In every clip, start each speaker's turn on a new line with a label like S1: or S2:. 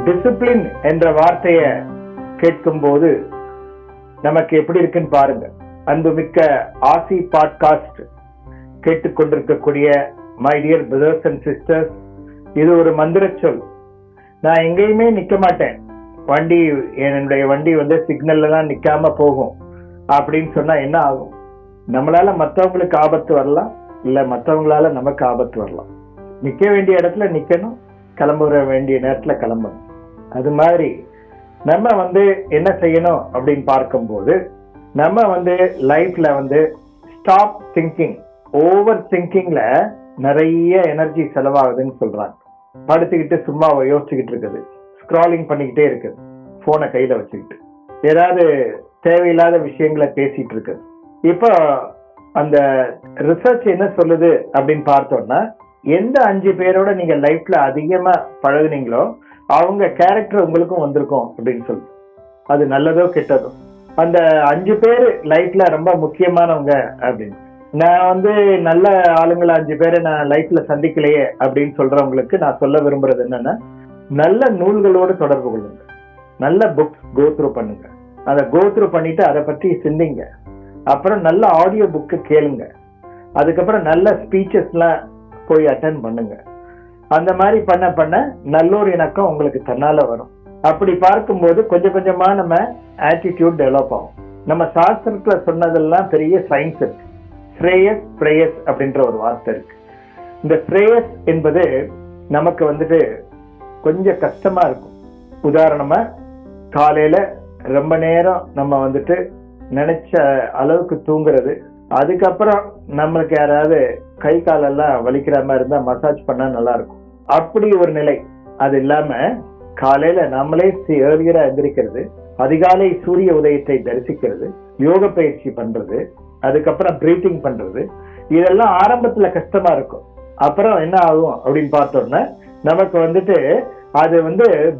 S1: Discipline என்ற வார்த்தைய கேட்கும் போது நமக்கு எப்படி இருக்குன்னு பாருங்க. அன்புமிக்க ஆசி பாட்காஸ்ட் கேட்டுக்கொண்டிருக்கக்கூடிய my dear brothers and sisters, இது ஒரு மந்திர சொல். நான் எங்கேயுமே நிக்க மாட்டேன், என்னுடைய வண்டி சிக்னல்ல தான் நிக்காம போகும் அப்படின்னு சொன்னா என்ன ஆகும்? நம்மளால மற்றவங்களுக்கு ஆபத்து வரலாம், இல்ல மற்றவங்களால நமக்கு ஆபத்து வரலாம். நிக்க வேண்டிய இடத்துல நிக்கணும், கிளம்ப வேண்டிய நேரத்துல கிளம்பணும். அது மாதிரி நம்ம என்ன செய்யணும் அப்படின்னு பார்க்கும்போது, நம்ம லைஃப்ல ஸ்டாப் திங்கிங். ஓவர் திங்கிங்ல நிறைய எனர்ஜி செலவாகுதுன்னு சொல்றாங்க. படுத்துக்கிட்டு சும்மா யோசிச்சுக்கிட்டு இருக்குது, ஸ்க்ராலிங் பண்ணிக்கிட்டே இருக்குது, போனை கையில வச்சுக்கிட்டு ஏதாவது தேவையில்லாத விஷயங்களை பேசிட்டு இருக்குது. இப்போ அந்த ரிசர்ச் என்ன சொல்லுது அப்படின்னு பார்த்தோம்னா, எந்த 5 பேரோட நீங்க லைஃப்ல அதிகமா பழகுனீங்களோ அவங்க கேரக்டர் உங்களுக்கும் வந்திருக்கும் அப்படின்னு சொல்லுது. அது நல்லதோ கெட்டதோ, அந்த 5 பேர் லைஃப்ல ரொம்ப முக்கியமானவங்க அப்படின்னு. நான் நல்ல ஆளுங்களை 5 பேரை நான் லைஃப்ல சந்திக்கலையே அப்படின்னு சொல்றவங்களுக்கு நான் சொல்ல விரும்புறது என்னன்னா, நல்ல நூல்களோடு தொடர்பு கொள்ளுங்க, நல்ல புக்ஸ் கோத்ரூ பண்ணுங்க, அதை கோத்ரூ பண்ணிட்டு அதை பற்றி சிந்திங்க. அப்புறம் நல்ல ஆடியோ புக்கு கேளுங்க, அதுக்கப்புறம் நல்ல ஸ்பீச்சஸ்லாம் போய் அட்டென்ட் பண்ணுங்க. அந்த மாதிரி பண்ண பண்ண நல்லோர் இணக்கம் உங்களுக்கு தன்னால வரும். அப்படி பார்க்கும்போது கொஞ்சம் கொஞ்சமா நம்ம ஆட்டிடியூட் டெவலப் ஆகும். நம்ம சாஸ்திரத்துல சொன்னதெல்லாம் பெரிய சயின்ஸ் இருக்கு. ஸ்ரேயஸ் பிரேயஸ் அப்படின்ற ஒரு வார்த்தை இருக்கு. இந்த ஸ்ரேயஸ் என்பது நமக்கு கொஞ்சம் கஷ்டமா இருக்கும். உதாரணமா காலையில ரொம்ப நேரம் நம்ம நினைச்ச அளவுக்கு தூங்குறது, அதுக்கப்புறம் நம்மளுக்கு யாராவது கை காலெல்லாம் வலிக்கிற மாதிரி இருந்தா மசாஜ் பண்ணா நல்லா இருக்கும். அப்படி ஒரு நிலை. அது இல்லாம காலையில நம்மளே ஏர்லியரா எந்திரிக்கிறது, அதிகாலை சூரிய உதயத்தை தரிசிக்கிறது, யோக பயிற்சி பண்றது, அதுக்கப்புறம் பிரீத்திங் பண்றது, இதெல்லாம் ஆரம்பத்துல கஷ்டமா இருக்கும். அப்புறம் என்ன ஆகும் அப்படின்னு பார்த்தோம்னா, நமக்கு அது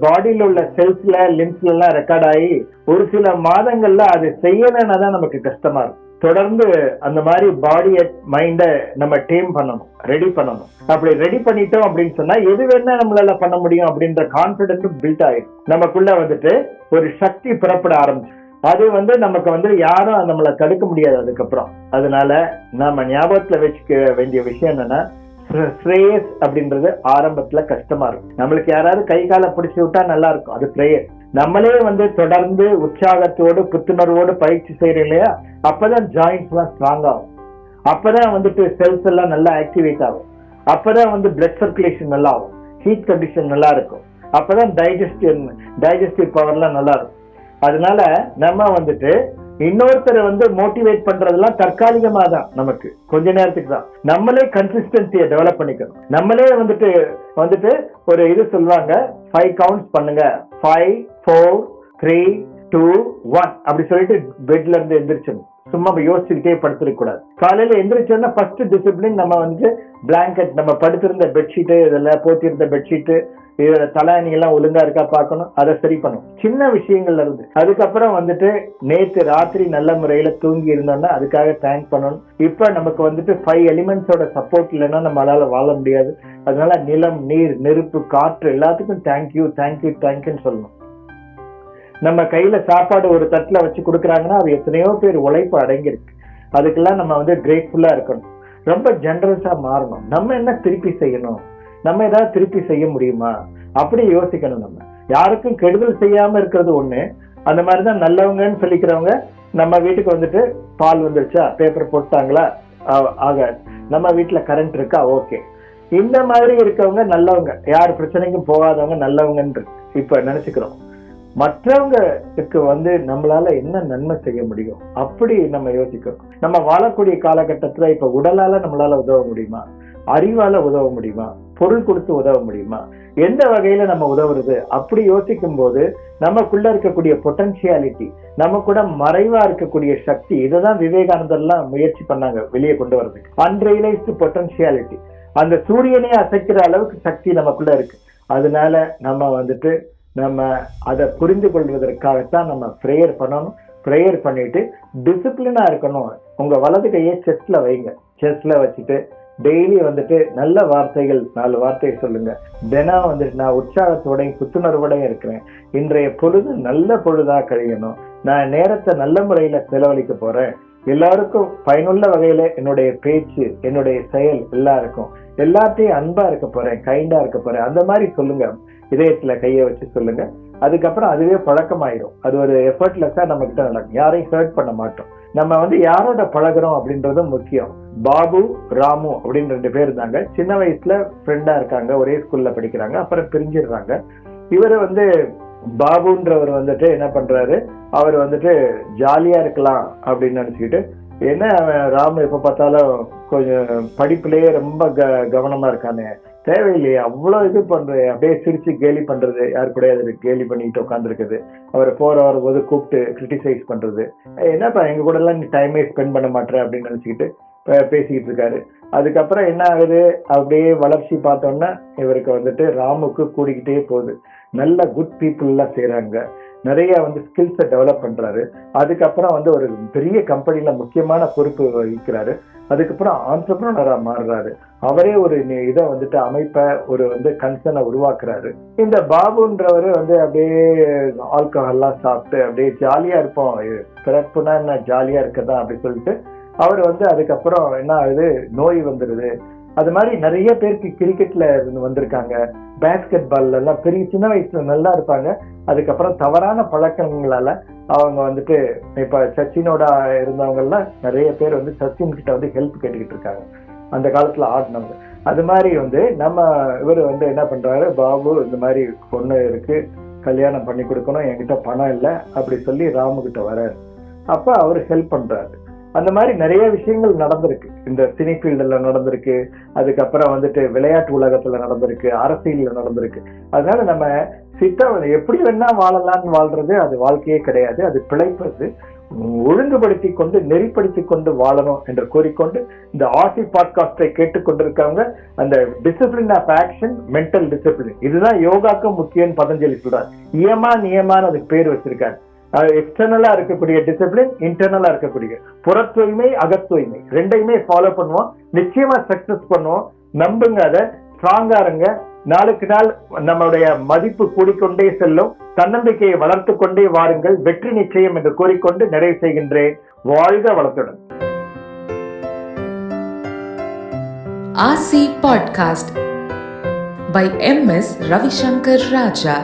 S1: பாடியில உள்ள செல்ஸ்ல லிம்ஸ்ல எல்லாம் ரெக்கார்ட் ஆகி ஒரு சில மாதங்கள்ல அது செய்யலன்னா தான் நமக்கு கஷ்டமா இருக்கும். தொடர்ந்து அந்த மாதிரி பாடியை மைண்ட நம்ம டேம் பண்ணணும், ரெடி பண்ணணும். அப்படி ரெடி பண்ணிட்டோம் அப்படின்னு சொன்னா எது வேணா நம்மளால பண்ண முடியும் அப்படின்ற கான்பிடன்ஸ் பில்ட் ஆயிடும். நமக்குள்ள ஒரு சக்தி புறப்பட ஆரம்பிச்சு. அது நமக்கு யாரும் நம்மளை தடுக்க முடியாது அதுக்கப்புறம். அதனால நாம ஞாபகத்துல வச்சுக்க வேண்டிய விஷயம் என்னன்னா, ஸ்ரேயஸ் அப்படின்றது ஆரம்பத்துல கஷ்டமா இருக்கும். நம்மளுக்கு யாராவது கை காலை பிடிச்சு விட்டா நல்லா இருக்கும், அது பிரேயர். நம்மளே தொடர்ந்து உற்சாகத்தோடு புத்துணர்வோடு பயிற்சி செய்யறோம் இல்லையா, அப்பதான் ஜாயிண்ட்ஸ் எல்லாம் ஸ்ட்ராங் ஆகும், அப்பதான் செல்ஸ் எல்லாம் நல்லா ஆக்டிவேட் ஆகும், அப்பதான் பிளட் சர்க்குலேஷன் நல்லா ஆகும், ஹீட் கண்டிஷன் நல்லா இருக்கும், அப்பதான் டைஜஸ்டிவ் பவர் எல்லாம் நல்லா இருக்கும். அதனால நம்ம இன்னொருத்தரை மோட்டிவேட் பண்றதெல்லாம் தற்காலிகமா தான், நமக்கு கொஞ்ச நேரத்துக்கு தான். நம்மளே கன்சிஸ்டன்சியை டெவலப் பண்ணிக்கணும். நம்மளே ஒரு இது சொல்லுவாங்க, 5 கவுண்ட்ஸ் பண்ணுங்க, 5 4 3 2 1 அப்படி சொல்லிட்டு பெட்ல இருந்து எந்திரிச்சணும். சும்மா யோசிச்சுக்கிட்டே படுத்துருக்க கூடாது. காலையில எந்திரிச்சோன்னா ஃபர்ஸ்ட் டிசிப்ளின் நம்ம பிளாங்கெட், நம்ம படுத்திருந்த பெட்ஷீட்டு, இதெல்லாம் போத்திருந்த பெட்ஷீட்டு, இதோட தலையணி எல்லாம் ஒழுங்கா இருக்கா பார்க்கணும், அதை சரி பண்ணணும். சின்ன விஷயங்கள்ல இருந்து. அதுக்கப்புறம் நேற்று ராத்திரி நல்ல முறையில தூங்கி இருந்தோம்னா அதுக்காக தேங்க் பண்ணணும். இப்ப நமக்கு 5 எலிமெண்ட்ஸோட சப்போர்ட் இல்லைன்னா நம்மளால வாழ முடியாது. அதனால நிலம், நீர், நெருப்பு, காற்று எல்லாத்துக்கும் தேங்க்யூ தேங்க்யூ தேங்க்யூன்னு சொல்லணும். நம்ம கையில சாப்பாடு ஒரு தட்டுல வச்சு கொடுக்குறாங்கன்னா அது எத்தனையோ பேர் உழைப்பு அடங்கியிருக்கு. அதுக்கெல்லாம் நம்ம கிரேட்ஃபுல்லா இருக்கணும். ரொம்ப ஜெனரஸா மாறணும். நம்ம என்ன திருப்பி செய்யணும், நம்ம ஏதாவது திருப்பி செய்ய முடியுமா அப்படி யோசிக்கணும். நம்ம யாருக்கும் கெடுதல் செய்யாம இருக்கிறது ஒண்ணு. அந்த மாதிரிதான் நல்லவங்கன்னு சொல்லிக்கிறவங்க, நம்ம வீட்டுக்கு பால் வந்துருச்சா, பேப்பர் போட்டாங்களா, ஆகாது. நம்ம வீட்டுல கரண்ட் இருக்கா, ஓகே. இந்த மாதிரி இருக்கவங்க நல்லவங்க, யார் பிரச்சனைக்கும் போகாதவங்க நல்லவங்கன்னு இப்ப நினைச்சுக்கிறோம். மற்றவங்களுக்கு நம்மளால என்ன நன்மை செய்ய முடியும் அப்படி நம்ம யோசிக்கிறோம். நம்ம வாழக்கூடிய காலகட்டத்துல இப்ப உடலால நம்மளால உதவ முடியுமா, அறிவால உதவ முடியுமா, பொருள் கொடுத்து உதவ முடியுமா, எந்த வகையில நம்ம உதவுறது அப்படி யோசிக்கும் போது நமக்குள்ள இருக்கக்கூடிய பொட்டன்சியாலிட்டி, நம்ம கூட மறைவா இருக்கக்கூடிய சக்தி, இததான் விவேகானந்தர்லாம் முயற்சி பண்ணாங்க வெளியே கொண்டு வர்றதுக்கு. அன்ரியலைஸ்டு பொட்டன்சியாலிட்டி, அந்த சூரியனே அசைக்கிற அளவுக்கு சக்தி நமக்குள்ள இருக்கு. அதனால நம்ம அதை புரிந்து கொள்வதற்காகத்தான் நம்ம ப்ரேயர் பண்ணணும். ப்ரேயர் பண்ணிட்டு டிசிப்ளினா இருக்கணும். உங்க வலது கையை செஸ்ட்ல வைங்க. செஸ்ட்ல வச்சுட்டு டெய்லி வந்துட்டு நல்ல வார்த்தைகள் 4 வார்த்தையை சொல்லுங்க. தினம் வந்துட்டு நான் உற்சாகத்தோடையும் புத்துணர்வோடையும் இருக்கிறேன், இன்றைய பொழுது நல்ல பொழுதா கழியணும், நான் நேரத்தை நல்ல முறையில செலவழிக்க போறேன், எல்லாருக்கும் பயனுள்ள வகையில என்னுடைய பேச்சு என்னுடைய செயல் எல்லாருக்கும் எல்லாத்தையும் அன்பா இருக்க போறேன், கைண்டா இருக்க போறேன், அந்த மாதிரி சொல்லுங்க. இதயத்துல கைய வச்சு சொல்லுங்க. அதுக்கப்புறம் அதுவே பழக்கமாயிரும். அது ஒரு எஃபர்ட்லெஸ்ஸா நம்ம கிட்ட நடக்கும். யாரையும் ஹர்ட் பண்ண மாட்டோம். நம்ம யாரோட பழகுறோம் அப்படின்றதும் முக்கியம். பாபு, ராமு அப்படின்னு 2 பேர் இருந்தாங்க. சின்ன வயசுல ஃப்ரெண்டா இருக்காங்க, ஒரே ஸ்கூல்ல படிக்கிறாங்க, அப்புறம் பிரிஞ்சிடுறாங்க. இவரு பாபுன்றவர் என்ன பண்றாரு, அவர் ஜாலியா இருக்கலாம் அப்படின்னு நினைச்சுக்கிட்டு, என்ன ராமு எப்ப பார்த்தாலும் கொஞ்சம் படிப்புலயே ரொம்ப கவனமா இருக்கானே, தேவையில்லையே அவ்வளவு இது பண்றது, அப்படியே சிரிச்சு கேலி பண்றது, யாரு கூட கேலி பண்ணிட்டு உட்காந்துருக்குது, அவரை வரும்போது கூப்பிட்டு கிரிட்டிசைஸ் பண்றது, என்னப்பா எங்க கூட எல்லாம் நீ டைமே ஸ்பெண்ட் பண்ண மாட்டேற அப்படின்னு நினைச்சுக்கிட்டு பேசிக்கிட்டு இருக்காரு. அதுக்கப்புறம் என்ன ஆகுது, அப்படியே வளர்ச்சி பார்த்தோம்னா இவருக்கு ராமுக்கு கூடிக்கிட்டே போகுது. நல்ல குட் பீப்புள் எல்லாம் செய்யறாங்க, நிறைய ஸ்கில்ஸை டெவலப் பண்றாரு. அதுக்கப்புறம் ஒரு பெரிய கம்பெனில முக்கியமான பொறுப்பு வகிக்கிறாரு. அதுக்கப்புறம் ஆண்டர்பிரனரா மாறுறாரு. அவரே ஒரு இதை அமைப்ப ஒரு கன்சர்னை உருவாக்குறாரு. இந்த பாபுன்றவர் அப்படியே ஆல்கஹால்லாம் சாப்பிட்டு அப்படியே ஜாலியா இருப்போம், பிறப்புனா என்ன ஜாலியா இருக்கதா அப்படி சொல்லிட்டு அவர் அதுக்கப்புறம் என்ன ஆகுது, நோய் வந்துருது. அது மாதிரி நிறைய பேருக்கு கிரிக்கெட்ல வந்திருக்காங்க, பேஸ்கெட் பால்ல எல்லாம் பெரிய சின்ன வயசுல நல்லா இருப்பாங்க. அதுக்கப்புறம் தவறான பழக்கங்களால அவங்க இப்ப சச்சினோட இருந்தவங்க எல்லாம் நிறைய பேர் சச்சின் கிட்ட ஹெல்ப் கேட்டுக்கிட்டு இருக்காங்க, அந்த காலத்துல ஆடினவங்க. அது மாதிரி நம்ம இவர் என்ன பண்றாரு, பாபு இந்த மாதிரி பொண்ணு இருக்கு, கல்யாணம் பண்ணி கொடுக்கணும், என்கிட்ட பணம் இல்லை அப்படி சொல்லி ராமு கிட்ட வர்றாரு. அப்ப அவரு ஹெல்ப் பண்றாரு. அந்த மாதிரி நிறைய விஷயங்கள் நடந்திருக்கு, இந்த சினி ஃபீல்டுல நடந்திருக்கு. அதுக்கப்புறம் விளையாட்டு உலகத்துல நடந்திருக்கு, அரசியல்ல நடந்திருக்கு. அதனால நம்ம எப்படி வேணா வாழலாம்னு வாழ்றது அது வாழ்க்கையே கிடையாது, அது பிழைப்பது. ஒழுங்குபடுத்தி கொண்டு நெறிப்படுத்தி கொண்டு வாழணும் என்று கூறிக்கொண்டு இந்த ஆசி பாட்காஸ்டை கேட்டுக்கொண்டிருக்காங்க. அந்த discipline of action, mental discipline, இதுதான் யோகாக்கும் முக்கியம் பதஞ்சலி சொல்றார். நியமான அதுக்கு பேர் வச்சிருக்காரு. எக்ஸ்டர்னலா இருக்கக்கூடிய டிசிப்ளின், இன்டர்னலா இருக்கக்கூடிய புற தூய்மை, அகத்தூய்மை ரெண்டையுமே ஃபாலோ பண்ணுவோம், நிச்சயமா சக்சஸ் பண்ணுவோம். நம்புங்க, அதை ஸ்ட்ராங்கா இருங்க. நாளுக்கு நாள் நம்மளுடைய மதிப்பு கூடிக்கொண்டே செல்லும். தன்னம்பிக்கையை வளர்த்து கொண்டே வாருங்கள், வெற்றி நிச்சயம் என்று கூறிக்கொண்டு நிறைவு செய்கின்றேன். வாழ்க வளத்துடன்.
S2: ஆசி podcast by MS Ravishankar Raja.